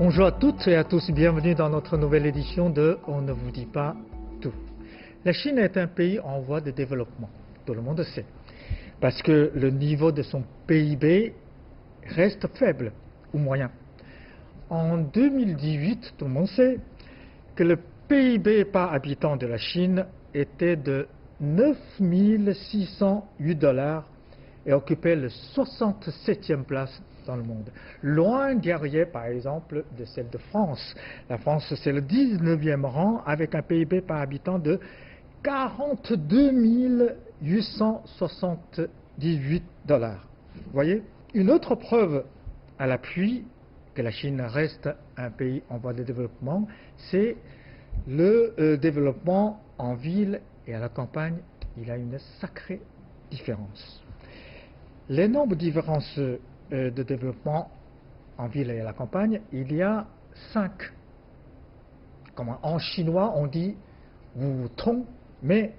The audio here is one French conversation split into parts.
Bonjour à toutes et à tous, bienvenue dans notre nouvelle édition de On ne vous dit pas tout. La Chine est un pays en voie de développement, tout le monde le sait, parce que le niveau de son PIB reste faible ou moyen. En 2018, tout le monde sait que le PIB par habitant de la Chine était de 9 608 $ et occupait le 67e place dans le monde. Loin derrière, par exemple, de celle de France. La France, c'est le 19e rang avec un PIB par habitant de 42 878 $. Vous voyez? Une autre preuve à l'appui que la Chine reste un pays en voie de développement, c'est le développement en ville et à la campagne. Il y a une sacrée différence. L'énorme différence de développement en ville et à la campagne, il y a 5. En chinois, on dit wu tong, mais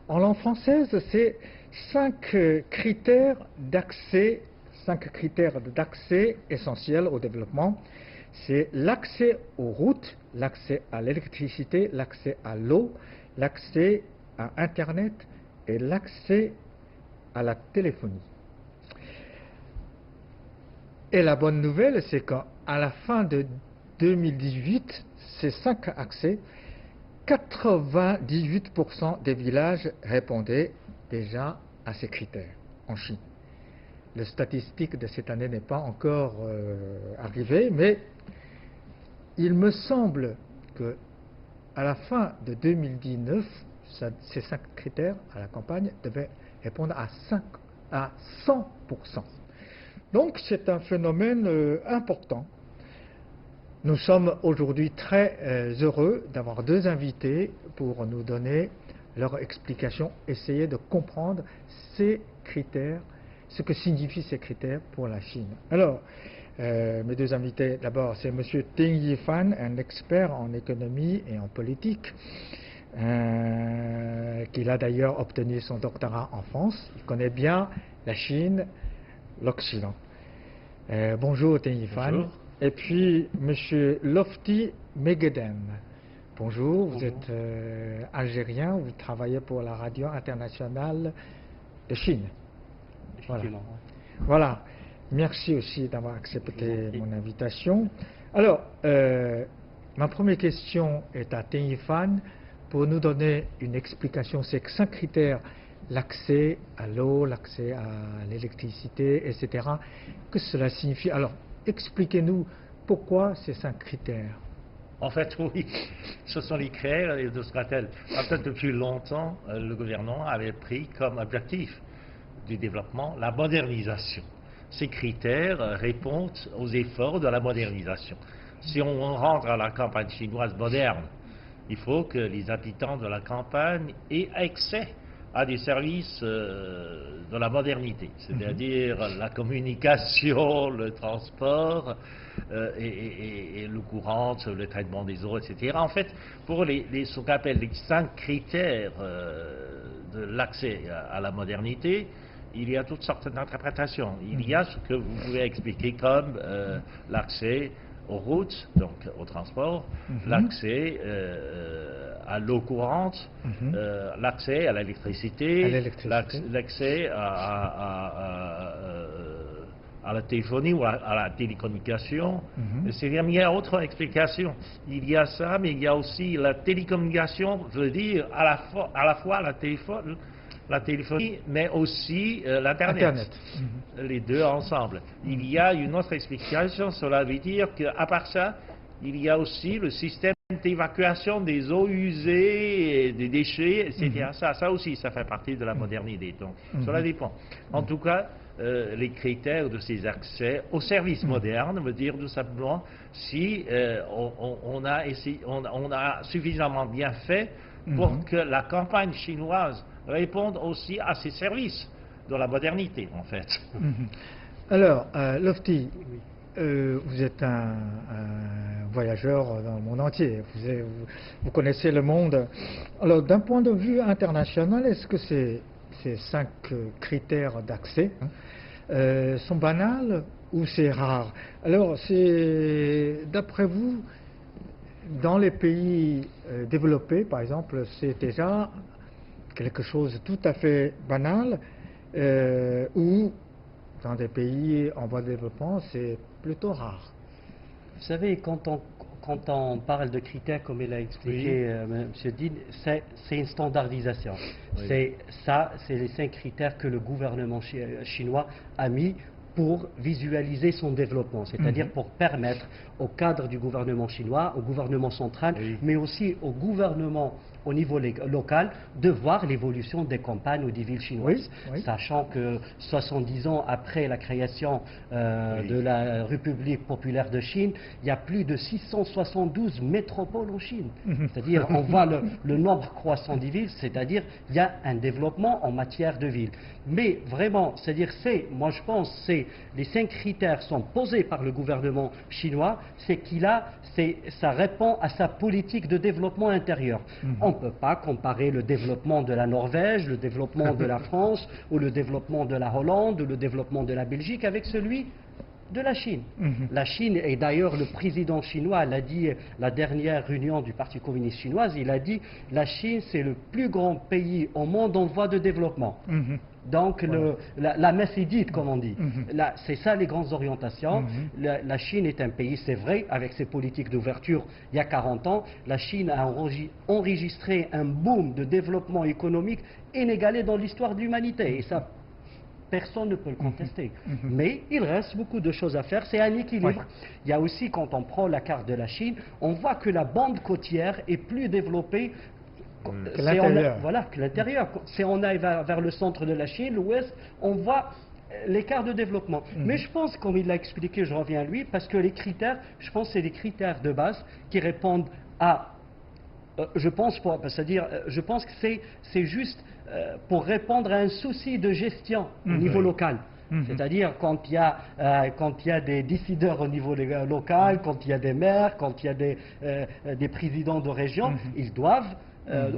en langue française, c'est 5 critères d'accès essentiels au développement. C'est l'accès aux routes, l'accès à l'électricité, l'accès à l'eau, l'accès à Internet et l'accès à la téléphonie. Et la bonne nouvelle, c'est qu'à la fin de 2018, ces 5 accès, 98% des villages répondaient déjà à ces critères en Chine. La statistique de cette année n'est pas encore arrivée, mais il me semble que à la fin de 2019, ces 5 critères à la campagne devaient répondre à 100%. Donc c'est un phénomène important. Nous sommes aujourd'hui très heureux d'avoir 2 invités pour nous donner leur explication, essayer de comprendre ces critères, ce que signifient ces critères pour la Chine. Alors, mes 2 invités, d'abord, c'est M. Ding Yifan, un expert en économie et en politique, qui a d'ailleurs obtenu son doctorat en France. Il connaît bien la Chine, l'Occident. Bonjour Ding Yifan. Bonjour. Et puis M. Lofty Megedem. Bonjour, vous Bonjour. êtes algérien, vous travaillez pour la radio internationale de Chine. Voilà. Merci aussi d'avoir accepté mon invitation. Alors, ma première question est à Ding Yifan pour nous donner une explication. C'est que 5 critères, l'accès à l'eau, l'accès à l'électricité, etc. Que cela signifie? Alors, expliquez-nous pourquoi ces 5 critères. En fait, oui, ce sont les critères de ce qu'on appelle. En fait, depuis longtemps, le gouvernement avait pris comme objectif du développement la modernisation. Ces critères répondent aux efforts de la modernisation. Si on rentre à la campagne chinoise moderne, il faut que les habitants de la campagne aient accès à des services de la modernité, c'est-à-dire la communication, le transport et l'eau courante, le traitement des eaux, etc. En fait, pour ce qu'on appelle les 5 critères de l'accès à la modernité, il y a toutes sortes d'interprétations. Il y a ce que vous pouvez expliquer comme l'accès aux routes, donc au transport, l'accès à l'eau courante, l'accès à l'électricité, l'accès à la téléphonie ou à la télécommunication. C'est-à-dire, il y a autre explication. Il y a ça, mais il y a aussi la télécommunication, veut dire à la fois la téléphonie, mais aussi l'Internet. Les 2 ensemble. Il y a une autre explication, cela veut dire qu'à part ça, il y a aussi le système d'évacuation des eaux usées, des déchets, etc. Ça aussi, ça fait partie de la modernité. Donc, cela dépend. En tout cas, les critères de ces accès aux services modernes veut dire tout simplement si on a suffisamment bien fait pour que la campagne chinoise réponde aussi à ces services de la modernité, en fait. Alors, Lofty, vous êtes un voyageur dans le monde entier, vous connaissez le monde. Alors, d'un point de vue international, est-ce que ces 5 critères d'accès sont banals où c'est rare. Alors, d'après vous, dans les pays développés, par exemple, c'est déjà quelque chose de tout à fait banal, ou dans des pays en voie de développement, c'est plutôt rare. Vous savez, quand on parle de critères, comme il a expliqué M. Dean, c'est une standardisation. Oui. C'est les 5 critères que le gouvernement chinois a mis pour visualiser son développement, c'est-à-dire pour permettre au cadre du gouvernement chinois, au gouvernement central, mais aussi au gouvernement au niveau local, de voir l'évolution des campagnes ou des villes chinoises, sachant que 70 ans après la création de la République populaire de Chine, il y a plus de 672 métropoles en Chine. C'est-à-dire, on voit le nombre croissant des villes, c'est-à-dire il y a un développement en matière de villes. Mais vraiment, c'est-à-dire, moi je pense, les 5 critères sont posés par le gouvernement chinois, ça répond à sa politique de développement intérieur. On ne peut pas comparer le développement de la Norvège, le développement de la France, ou le développement de la Hollande, ou le développement de la Belgique avec celui de la Chine. La Chine, et d'ailleurs le président chinois l'a dit, la dernière réunion du Parti communiste chinois, il a dit la Chine c'est le plus grand pays au monde en voie de développement. Donc la messe est dite, comme on dit. C'est ça les grandes orientations. La Chine est un pays, c'est vrai, avec ses politiques d'ouverture il y a 40 ans, la Chine a enregistré un boom de développement économique inégalé dans l'histoire de l'humanité. Et ça, personne ne peut le contester. Mais il reste beaucoup de choses à faire, c'est un équilibre. Il y a aussi, quand on prend la carte de la Chine, on voit que la bande côtière est plus développée que l'intérieur. Voilà, que l'intérieur. Si on aille vers le centre de la Chine, l'ouest, on voit l'écart de développement. Mais je pense, comme il l'a expliqué, je reviens à lui, parce que les critères, je pense que c'est des critères de base qui répondent à... je pense que c'est juste pour répondre à un souci de gestion au niveau local. C'est-à-dire quand il y a des décideurs au niveau local, quand il y a des maires, quand il y a des présidents de région, ils doivent,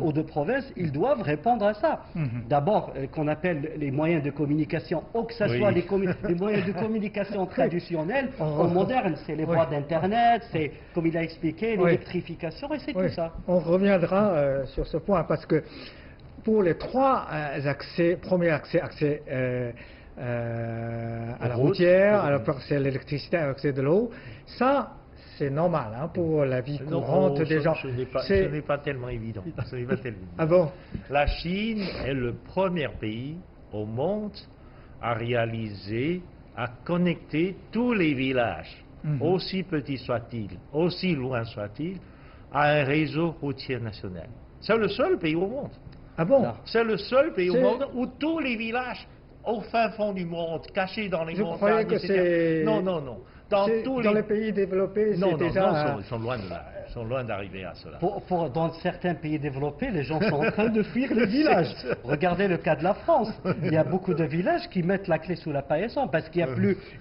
ou de province, ils doivent répondre à ça. D'abord, qu'on appelle les moyens de communication, ou que ce soit les moyens de communication traditionnels ou modernes, c'est les voies d'Internet, c'est, comme il a expliqué, l'électrification, et c'est tout ça. On reviendra sur ce point, parce que pour les 3 premiers accès à la routière, à l'électricité, à l'accès de l'eau, ça, c'est normal pour la vie courante des gens. Ce n'est pas tellement évident. Ah bon? La Chine est le premier pays au monde à réaliser, à connecter tous les villages, aussi petits soient-ils, aussi loin soient-ils, à un réseau routier national. C'est le seul pays au monde. Ah bon? C'est le seul pays au monde où tous les villages, au fin fond du monde, cachés dans les montagnes, croyais que c'est... Non. Dans les pays développés, c'est déjà... ils sont loin de là. Ils sont loin d'arriver à cela. Dans certains pays développés, les gens sont en train de fuir les villages. Regardez le cas de la France. Il y a beaucoup de villages qui mettent la clé sous la paillasson parce qu'il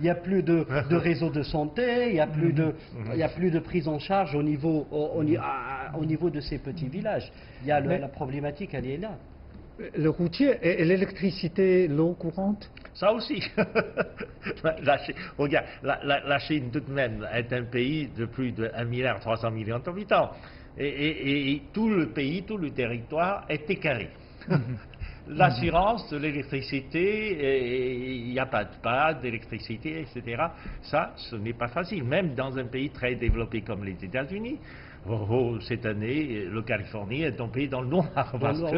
n'y a plus de réseau de santé, il n'y a plus de prise en charge au niveau de ces petits villages. La problématique, elle est là. Le routier et l'électricité, l'eau courante? Ça aussi. Regarde, la Chine tout de même est un pays de plus de 1,3 milliard d'habitants. Et tout le pays, tout le territoire est équarri. L'assurance de l'électricité, il n'y a pas de panne d'électricité, etc. Ça, ce n'est pas facile. Même dans un pays très développé comme les États-Unis. Cette année, la Californie est tombée dans le noir parce que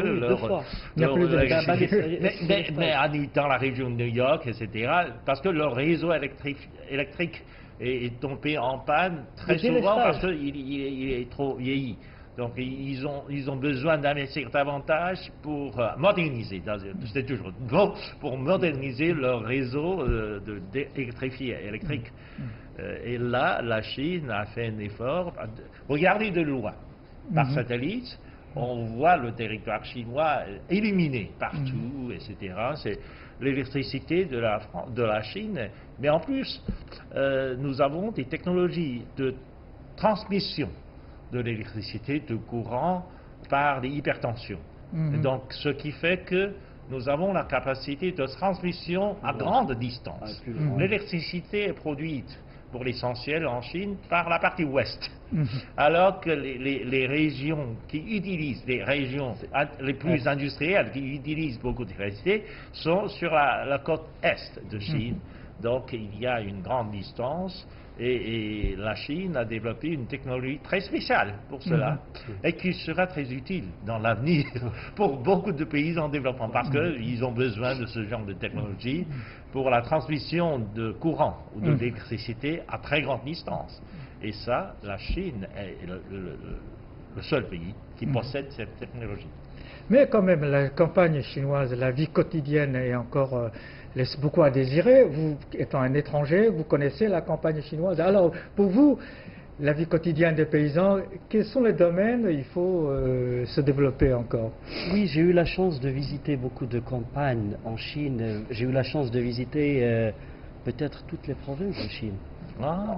mais dans la région de New York, etc., parce que leur réseau électrique est tombé en panne très souvent parce qu'il est trop vieilli. Donc ils ont besoin d'investir davantage pour moderniser, c'est toujours bon, pour moderniser leur réseau électrique. Et là, la Chine a fait un effort. Regardez de loin, par satellite, on voit le territoire chinois illuminé partout, etc. C'est l'électricité de la Chine. Mais en plus, nous avons des technologies de transmission de l'électricité, de courant, par des hypertensions. Donc, ce qui fait que nous avons la capacité de transmission à grande distance. L'électricité est produite pour l'essentiel en Chine par la partie ouest, alors que les régions qui utilisent, les régions les plus industrielles qui utilisent beaucoup d'électricité sont sur la côte est de Chine. Donc il y a une grande distance et la Chine a développé une technologie très spéciale pour cela et qui sera très utile dans l'avenir pour beaucoup de pays en développement parce qu'ils ont besoin de ce genre de technologie pour la transmission de courant ou d'électricité à très grande distance. Et ça, la Chine est le seul pays qui possède cette technologie. Mais quand même, la campagne chinoise, la vie quotidienne est encore laisse beaucoup à désirer. Vous, étant un étranger, vous connaissez la campagne chinoise. Alors, pour vous, la vie quotidienne des paysans, quels sont les domaines où il faut se développer encore? Oui, j'ai eu la chance de visiter beaucoup de campagnes en Chine. J'ai eu la chance de visiter peut-être toutes les provinces de Chine.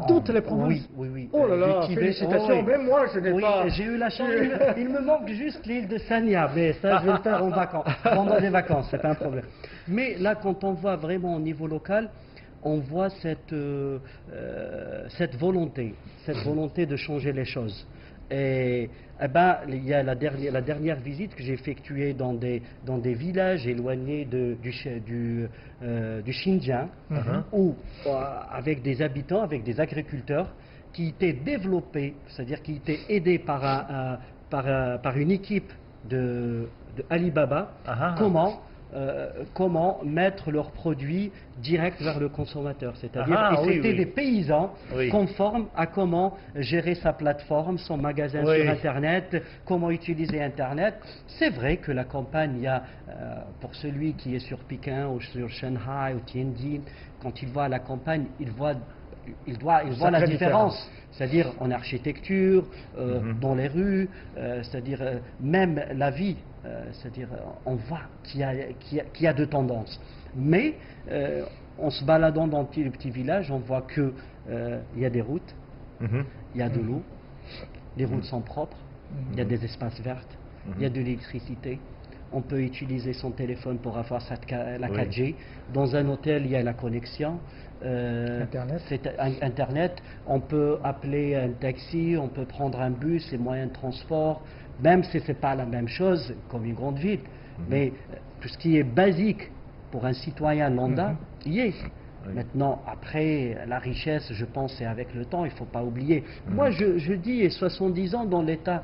Toutes les provinces? Oui. Oh là là, félicitations, même moi je n'ai pas... J'ai eu la chance, il me manque juste l'île de Sanya, mais ça je vais le faire en vacances, pendant les vacances, c'est pas un problème. Mais là, quand on voit vraiment au niveau local, on voit cette volonté de changer les choses. Et il y a la dernière visite que j'ai effectuée dans des villages éloignés du Xinjiang, où avec des habitants, avec des agriculteurs qui étaient développés, c'est-à-dire qui étaient aidés par une équipe de Alibaba, comment mettre leurs produits direct vers le consommateur. C'est-à-dire, c'était des paysans conformes à comment gérer sa plateforme, son magasin sur Internet, comment utiliser Internet. C'est vrai que la campagne, il y a, pour celui qui est sur Pékin ou sur Shanghai ou Tianjin, quand il voit la campagne, il voit la différence. C'est-à-dire en architecture, dans les rues, c'est-à-dire même la vie. C'est-à-dire on voit qu'il y a de tendances. Mais en se baladant dans les petits villages, on voit qu'il y a des routes, il y a de l'eau, les routes sont propres, il y a des espaces verts, il y a de l'électricité. On peut utiliser son téléphone pour avoir la 4G. Dans un hôtel, il y a la connexion. Internet. On peut appeler un taxi, on peut prendre un bus, les moyens de transport, même si ce n'est pas la même chose comme une grande ville. Mais tout ce qui est basique pour un citoyen lambda, y est. Maintenant, après, la richesse, je pense, c'est avec le temps, il ne faut pas oublier. Moi, je dis 70 ans dans l'État,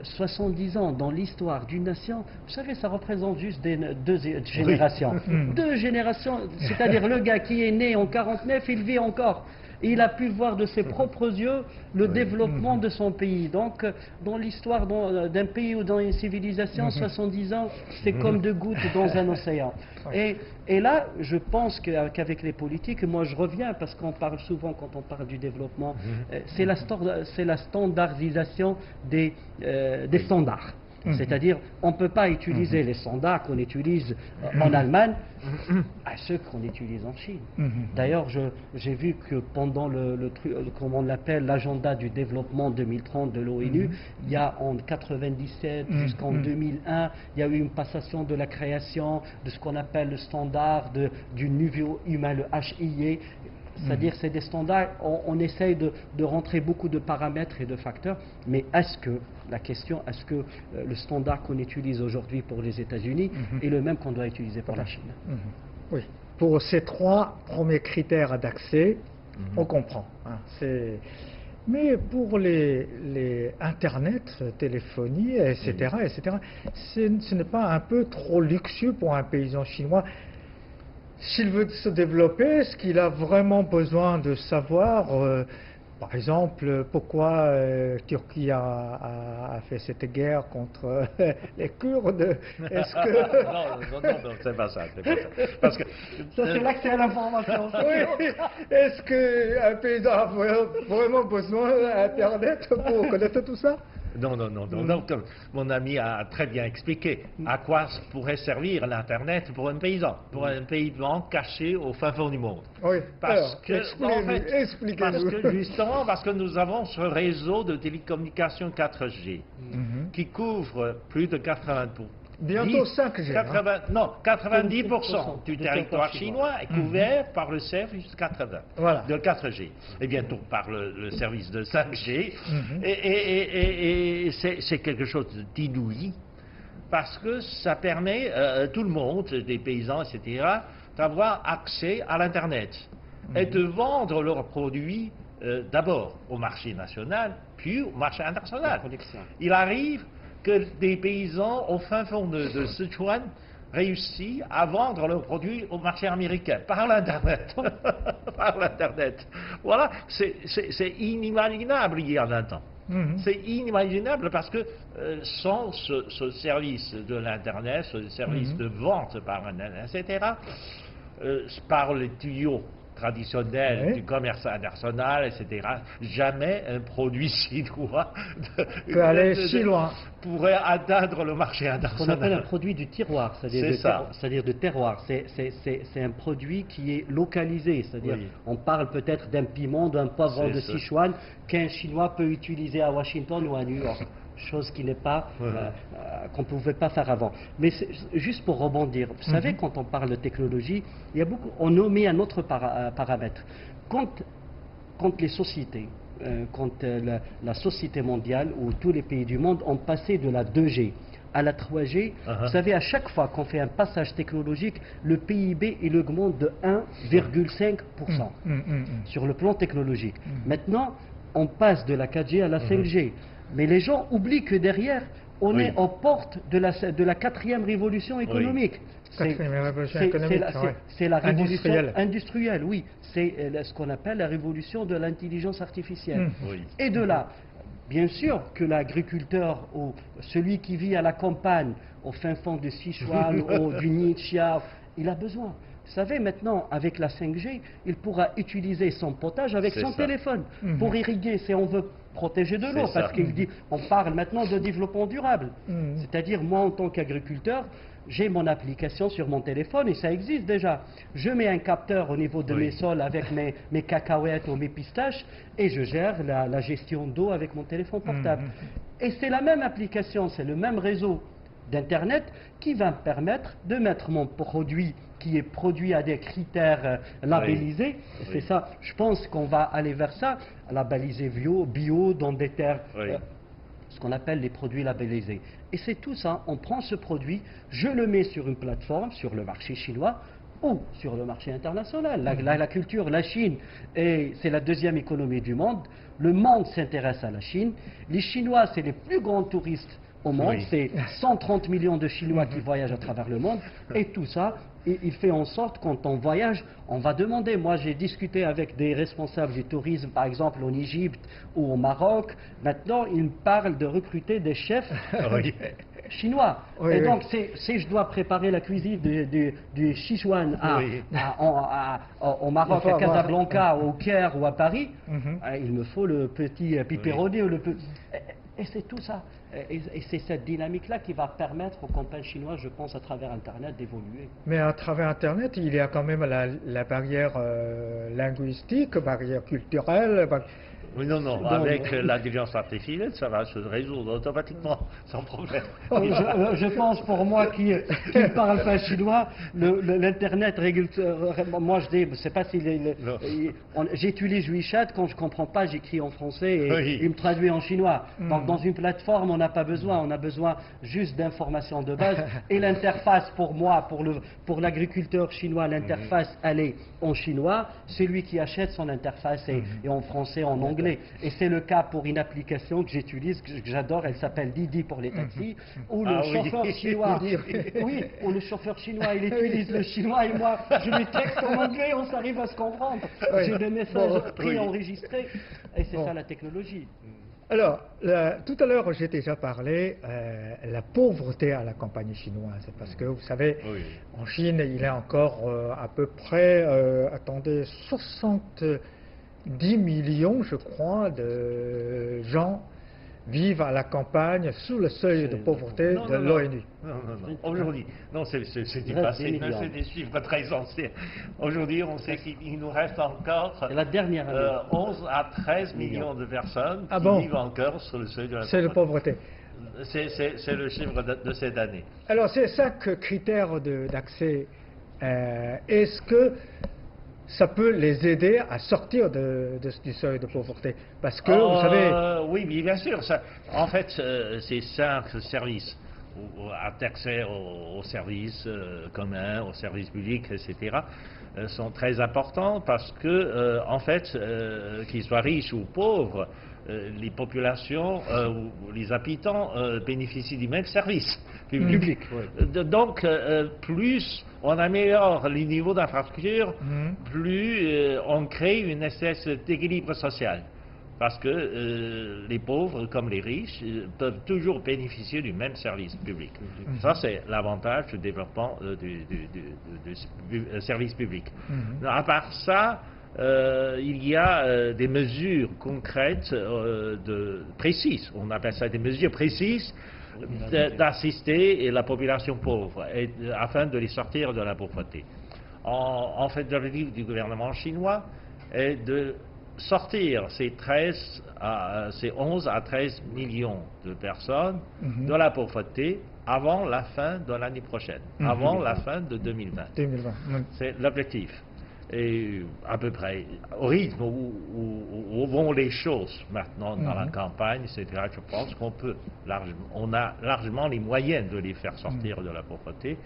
70 ans dans l'histoire d'une nation, vous savez, ça représente juste deux générations. Deux générations, c'est-à-dire le gars qui est né en 49, il vit encore. Il a pu voir de ses propres yeux le développement de son pays. Donc, dans l'histoire d'un pays ou dans une civilisation, 70 ans, c'est comme deux gouttes dans un océan. Et là, je pense qu'avec les politiques, moi je reviens, parce qu'on parle souvent, quand on parle du développement, c'est la standardisation des standards. C'est-à-dire, on ne peut pas utiliser les standards qu'on utilise en Allemagne à ceux qu'on utilise en Chine. D'ailleurs, j'ai vu que pendant comment on l'appelle, l'agenda du développement 2030 de l'ONU, il y a en 97 jusqu'en 2001, il y a eu une passation de la création de ce qu'on appelle le standard du niveau humain, le HIE. C'est-à-dire, c'est des standards, on essaye de rentrer beaucoup de paramètres et de facteurs, mais est-ce que le standard qu'on utilise aujourd'hui pour les États-Unis est le même qu'on doit utiliser pour la Chine? Oui. Pour ces trois premiers critères d'accès, on comprend. Mais pour les Internet, téléphonie, etc., ce n'est pas un peu trop luxueux pour un paysan chinois? S'il veut se développer, est-ce qu'il a vraiment besoin de savoir, par exemple, pourquoi Turquie a fait cette guerre contre les Kurdes? Est-ce que... Non, c'est pas ça. Parce que ça, c'est l'accès à l'information. Oui. Est-ce qu'un paysan a vraiment besoin d'Internet pour connaître tout ça? Non. Mon ami a très bien expliqué à quoi pourrait servir l'Internet pour un paysan caché au fin fond du monde. Oui. Parce que expliquez-nous. Justement, parce que nous avons ce réseau de télécommunications 4G qui couvre plus de Bientôt 5G. 90% du territoire chinois est couvert par le service 80, Voilà. de 4G. Et bientôt par le service de 5G. Et c'est quelque chose d'inouï parce que ça permet à tout le monde, des paysans, etc., d'avoir accès à l'Internet et de vendre leurs produits d'abord au marché national, puis au marché international. Il arrive que des paysans au fin fond de Sichuan réussissent à vendre leurs produits au marché américain par l'Internet. Par l'Internet. Voilà, c'est inimaginable il y a 20 ans. C'est inimaginable parce que sans ce service de l'Internet, ce service de vente par Internet, etc., par les tuyaux traditionnels du commerce international, etc., jamais un produit chinois pourrait atteindre le marché international. Ce qu'on appelle un produit du tiroir, c'est-à-dire de terroir. C'est un produit qui est localisé, c'est-à-dire on parle peut-être d'un piment, d'un poivron de Sichuan qu'un Chinois peut utiliser à Washington ou à New York. Chose qui n'est pas qu'on ne pouvait pas faire avant. Mais juste pour rebondir, vous savez, quand on parle de technologie, il y a beaucoup, on omet un autre paramètre. Quand les sociétés, la société mondiale ou tous les pays du monde ont passé de la 2G à la 3G, vous savez, à chaque fois qu'on fait un passage technologique, le PIB il augmente de 1,5% sur le plan technologique. Maintenant, on passe de la 4G à la 5G. Mais les gens oublient que derrière, on est aux portes de la quatrième révolution économique. C'est la révolution industrielle, oui. C'est ce qu'on appelle la révolution de l'intelligence artificielle. Et de là, bien sûr que l'agriculteur ou celui qui vit à la campagne, au fin fond de Sichuan ou du Ningxia, il a besoin. Vous savez, maintenant, avec la 5G, il pourra utiliser son potage avec son téléphone pour irriguer, si on veut protéger de l'eau, parce qu'on parle maintenant de développement durable. C'est-à-dire, moi, en tant qu'agriculteur, j'ai mon application sur mon téléphone et ça existe déjà. Je mets un capteur au niveau de mes sols avec mes cacahuètes ou mes pistaches et je gère la gestion d'eau avec mon téléphone portable. Et c'est la même application, c'est le même réseau d'Internet qui va me permettre de mettre mon produit qui est produit à des critères labellisés. C'est ça, je pense qu'on va aller vers ça, labellisé bio dans des terres, ce qu'on appelle les produits labellisés. Et c'est tout ça, on prend ce produit, je le mets sur une plateforme, sur le marché chinois, ou sur le marché international. La culture, la Chine, c'est la deuxième économie du monde. Le monde s'intéresse à la Chine. Les Chinois, c'est les plus grands touristes au monde. C'est 130 millions de Chinois qui voyagent à travers le monde. Et tout ça, il fait en sorte, quand on voyage, on va demander. Moi, j'ai discuté avec des responsables du tourisme, par exemple en Égypte ou au Maroc. Maintenant, ils me parlent de recruter des chefs chinois. Et donc, si je dois préparer la cuisine du Sichuan au Maroc, à Casablanca, au Caire ou à Paris, il me faut le petit pepperoni ou le petit... Et c'est tout ça. Et c'est cette dynamique-là qui va permettre aux compagnies chinoises, je pense, à travers Internet, d'évoluer. Mais à travers Internet, il y a quand même la barrière linguistique, barrière culturelle. Oui, non. Avec l'intelligence artificielle, ça va se résoudre automatiquement, sans problème. Je pense, pour moi qui ne parle pas chinois, l'Internet, moi je dis, je ne sais pas si j'utilise WeChat, quand je ne comprends pas, j'écris en français et il me traduit en chinois. Donc dans une plateforme, on n'a pas besoin, on a besoin juste d'informations de base. Et l'interface, pour moi, pour l'agriculteur chinois, l'interface, elle est en chinois. Celui qui achète son interface est en français, en anglais. Et c'est le cas pour une application que j'utilise, que j'adore, elle s'appelle Didi pour les taxis, où le chauffeur chinois, où le chauffeur chinois, il utilise le chinois et moi, je lui texte en anglais, on s'arrive à se comprendre. J'ai des messages préenregistrés, et c'est ça la technologie. Alors, tout à l'heure, j'ai déjà parlé de la pauvreté à la campagne chinoise. Parce que, vous savez, en Chine, il y a encore à peu près, 70 millions, je crois, de gens vivent à la campagne sous le seuil de pauvreté de l'ONU. Non. Aujourd'hui, non, c'est du passé, c'est des chiffres très anciens. Aujourd'hui, on sait qu'il nous reste encore la dernière 11 à 13 millions de personnes qui vivent encore sous le seuil de la pauvreté. C'est le chiffre de cette année. Alors, c'est ça que critère d'accès. Est-ce que ça peut les aider à sortir du seuil de pauvreté? Parce que, vous savez... Oui, bien sûr. En fait, ces 5 services, accès aux services communs, aux services publics, etc., sont très importants parce que, en fait, qu'ils soient riches ou pauvres, les populations ou les habitants bénéficient du même service public. Donc, plus on améliore les niveaux d'infrastructure, plus on crée une espèce d'équilibre social. Parce que les pauvres, comme les riches, peuvent toujours bénéficier du même service public. Ça, c'est l'avantage du développement du service public. À part ça, il y a des mesures concrètes précises, on appelle ça des mesures précises, d'assister la population pauvre afin de les sortir de la pauvreté. En fait, l'objectif du gouvernement chinois est de sortir ces 11 à 13 millions de personnes de la pauvreté avant la fin de l'année prochaine, avant la fin de 2020. C'est l'objectif. Et à peu près au rythme où vont les choses maintenant dans la campagne, etc., je pense on a largement les moyens de les faire sortir de la pauvreté,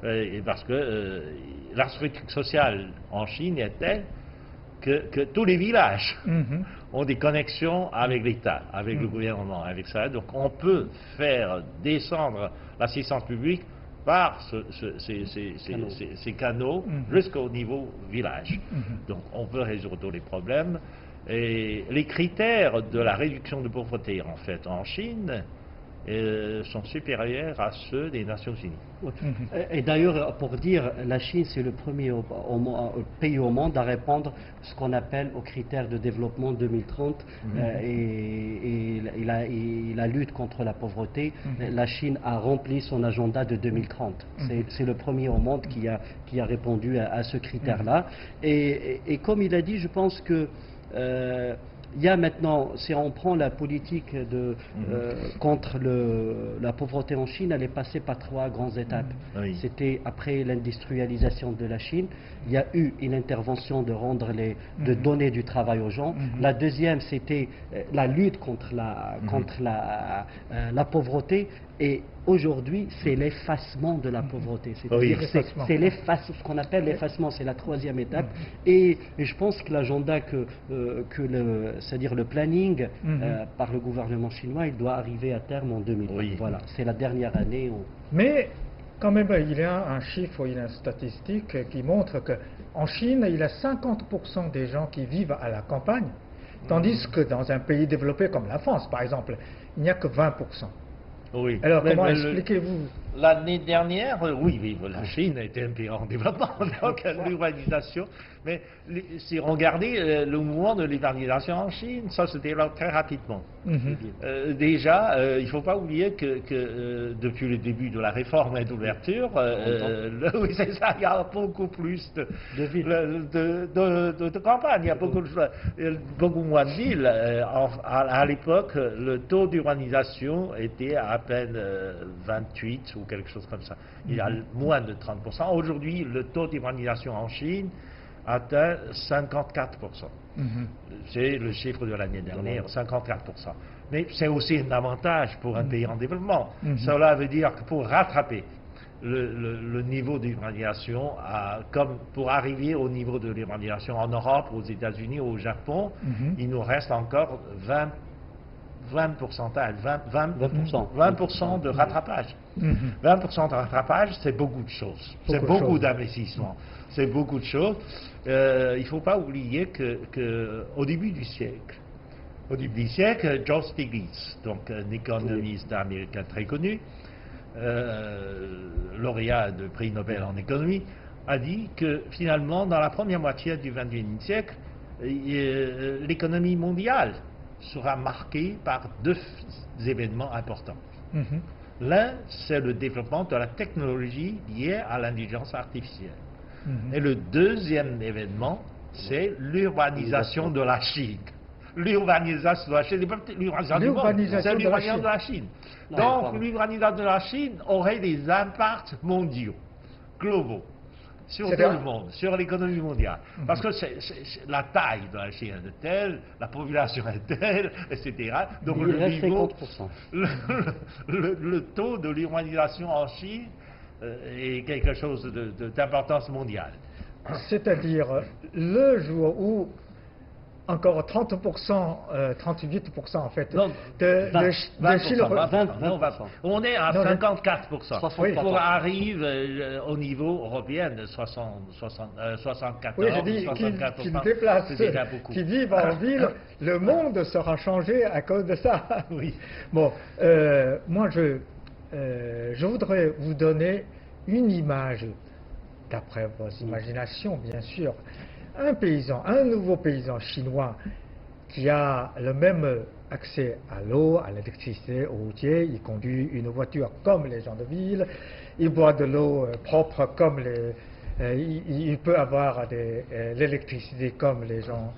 et parce que la structure sociale en Chine est telle que tous les villages ont des connexions avec l'État, avec le gouvernement, avec ça. Donc on peut faire descendre l'assistance publique par ces canaux jusqu'au niveau village. Donc on peut résoudre tous les problèmes. Et les critères de la réduction de pauvreté, en fait, en Chine, sont supérieurs à ceux des Nations Unies. Et d'ailleurs, pour dire, la Chine, c'est le premier pays au monde à répondre à ce qu'on appelle aux critères de développement 2030 et la lutte contre la pauvreté. La Chine a rempli son agenda de 2030. C'est le premier au monde qui a répondu à ce critère-là. Et comme il a dit, je pense que il y a maintenant, si on prend la politique contre la pauvreté en Chine, elle est passée par 3 grandes étapes. C'était après l'industrialisation de la Chine, il y a eu une intervention de donner du travail aux gens. La deuxième, c'était la lutte contre la pauvreté. Et aujourd'hui, c'est l'effacement de la pauvreté. C'est-à-dire ce qu'on appelle l'effacement, c'est la 3e étape. Et je pense que l'agenda c'est-à-dire le planning par le gouvernement chinois, il doit arriver à terme en 2020. Voilà, c'est la dernière année. Mais quand même, il y a un chiffre, il y a une statistique qui montre qu'en Chine, il y a 50% des gens qui vivent à la campagne, tandis que dans un pays développé comme la France, par exemple, il n'y a que 20%. Oui. Alors, comment expliquez-vous? L'année dernière, oui, la Chine était un pays en développement, donc l'urbanisation. Mais si on regardait le mouvement de l'urbanisation en Chine, ça se développe très rapidement. Déjà, il ne faut pas oublier que depuis le début de la réforme et d'ouverture, oui, c'est ça, il y a beaucoup plus de campagnes, il y a beaucoup moins de villes. À l'époque, le taux d'urbanisation était à peine 28 ou quelque chose comme ça. Il y a moins de 30%. Aujourd'hui, le taux d'urbanisation en Chine atteint 54%. C'est le chiffre de l'année dernière, 54%. Mais c'est aussi un avantage pour un pays en développement. Cela veut dire que pour rattraper le niveau d'urbanisation, comme pour arriver au niveau de l'urbanisation en Europe, aux États-Unis, au Japon, il nous reste encore 20% de rattrapage. 20% de rattrapage, c'est beaucoup de choses. C'est beaucoup d'investissements. C'est beaucoup de choses. Il ne faut pas oublier qu'au début du siècle, George Stiglitz, donc un économiste américain très connu, lauréat de prix Nobel en économie, a dit que finalement, dans la première moitié du XXIe siècle, l'économie mondiale sera marqué par deux événements importants. Mhm. L'un, c'est le développement de la technologie liée à l'intelligence artificielle. Mhm. Et le deuxième événement, c'est l'urbanisation de la Chine. L'urbanisation de la Chine, c'est pas l'urbanisation du monde, c'est l'urbanisation de la Chine. Donc l'urbanisation de la Chine aurait des impacts mondiaux, globaux, sur tout le monde, sur l'économie mondiale. Parce que la taille de la Chine est telle, la population est telle, etc. Donc le taux de l'urbanisation en Chine est quelque chose d'importance mondiale. C'est-à-dire, le jour où encore 30%, 38% en fait, non, de Chine... 20%. On est à 54%. Oui. Pour arriver au niveau européen de 74, oui, je dis 64%. Qu'ils déplacent, qui vivent en ville, le monde sera changé à cause de ça. Oui. Bon, moi je voudrais vous donner une image, d'après vos imaginations bien sûr. Un nouveau paysan chinois qui a le même accès à l'eau, à l'électricité, au routier, il conduit une voiture comme les gens de ville, il boit de l'eau propre comme il peut avoir l'électricité comme les gens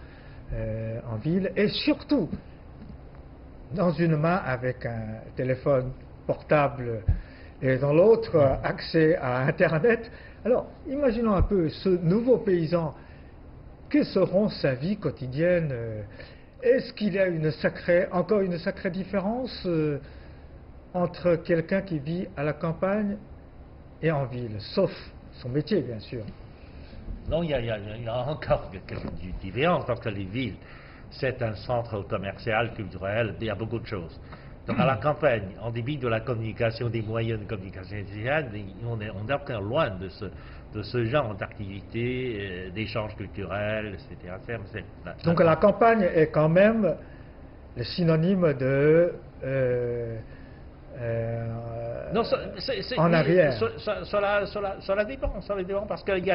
en ville, et surtout, dans une main avec un téléphone portable et dans l'autre accès à Internet. Alors, imaginons un peu ce nouveau paysan. Que seront sa vie quotidienne? Est-ce qu'il y a encore une sacrée différence entre quelqu'un qui vit à la campagne et en ville, sauf son métier, bien sûr? Non, il y a encore quelques différences, parce que les villes, c'est un centre commercial, culturel, il y a beaucoup de choses. Donc à la campagne, en dépit de la communication, des moyens de communication, on est encore loin de ce genre d'activité, d'échanges culturels, etc. Donc la campagne est quand même le synonyme de non, en arrière. Cela dépend, parce qu'il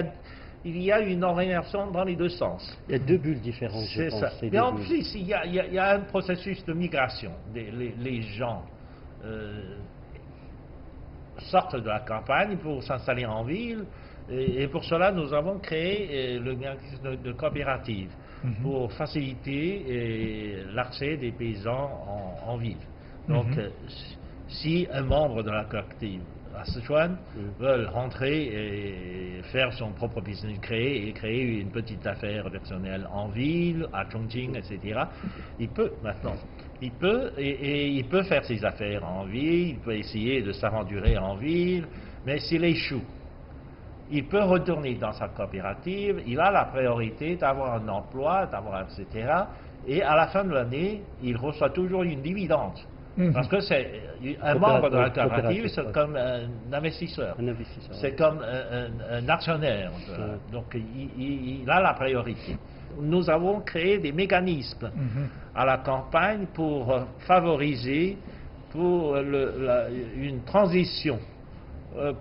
y a une orientation dans les deux sens. Il y a deux bulles différentes, je pense. Ça. Mais en plus, il y a un processus de migration. Les gens sortent de la campagne pour s'installer en ville, et pour cela, nous avons créé le mécanisme de coopérative pour faciliter l'accès des paysans en ville. Donc, si un membre de la coopérative à Sichuan veulent rentrer et faire son propre business, créer une petite affaire personnelle en ville, à Chongqing, etc. Il peut maintenant. Il peut faire ses affaires en ville, il peut essayer de s'aventurer en ville, mais s'il échoue, il peut retourner dans sa coopérative, il a la priorité d'avoir un emploi, etc. Et à la fin de l'année, il reçoit toujours une dividende. Parce que c'est un membre de la coopérative, c'est comme un investisseur. C'est comme un actionnaire. Donc il a la priorité. Nous avons créé des mécanismes à la campagne pour favoriser une transition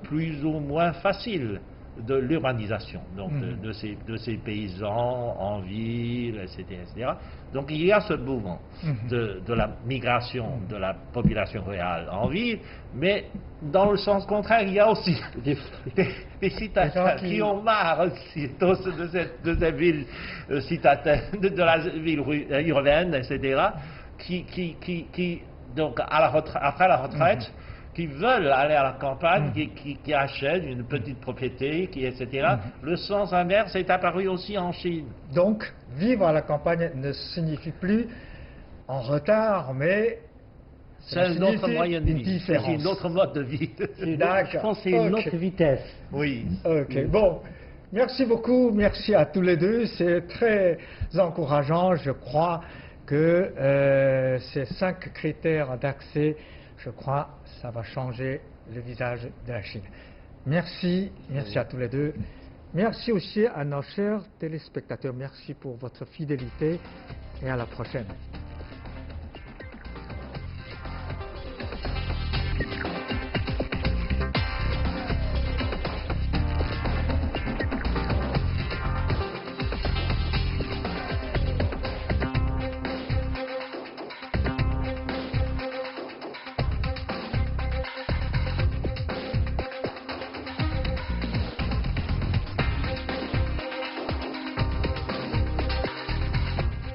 plus ou moins facile de l'urbanisation, donc de ces paysans en ville, etc. Donc il y a ce mouvement de la migration de la population rurale en ville, mais dans le sens contraire, il y a aussi des citadins qui ont marre aussi de cette ville citadine, de la ville urbaine, etc., qui donc après la retraite, qui veulent aller à la campagne, qui achètent une petite propriété, etc. Le sens inverse est apparu aussi en Chine. Donc, vivre à la campagne ne signifie plus en retard, mais c'est un autre moyen de vie, c'est un autre mode de vie. Je pense que c'est une autre vitesse. Oui. Ok, bon. Merci beaucoup, merci à tous les deux. C'est très encourageant. Je crois que ces 5 critères d'accès, je crois, ça va changer le visage de la Chine. Merci à tous les deux. Merci aussi à nos chers téléspectateurs. Merci pour votre fidélité et à la prochaine.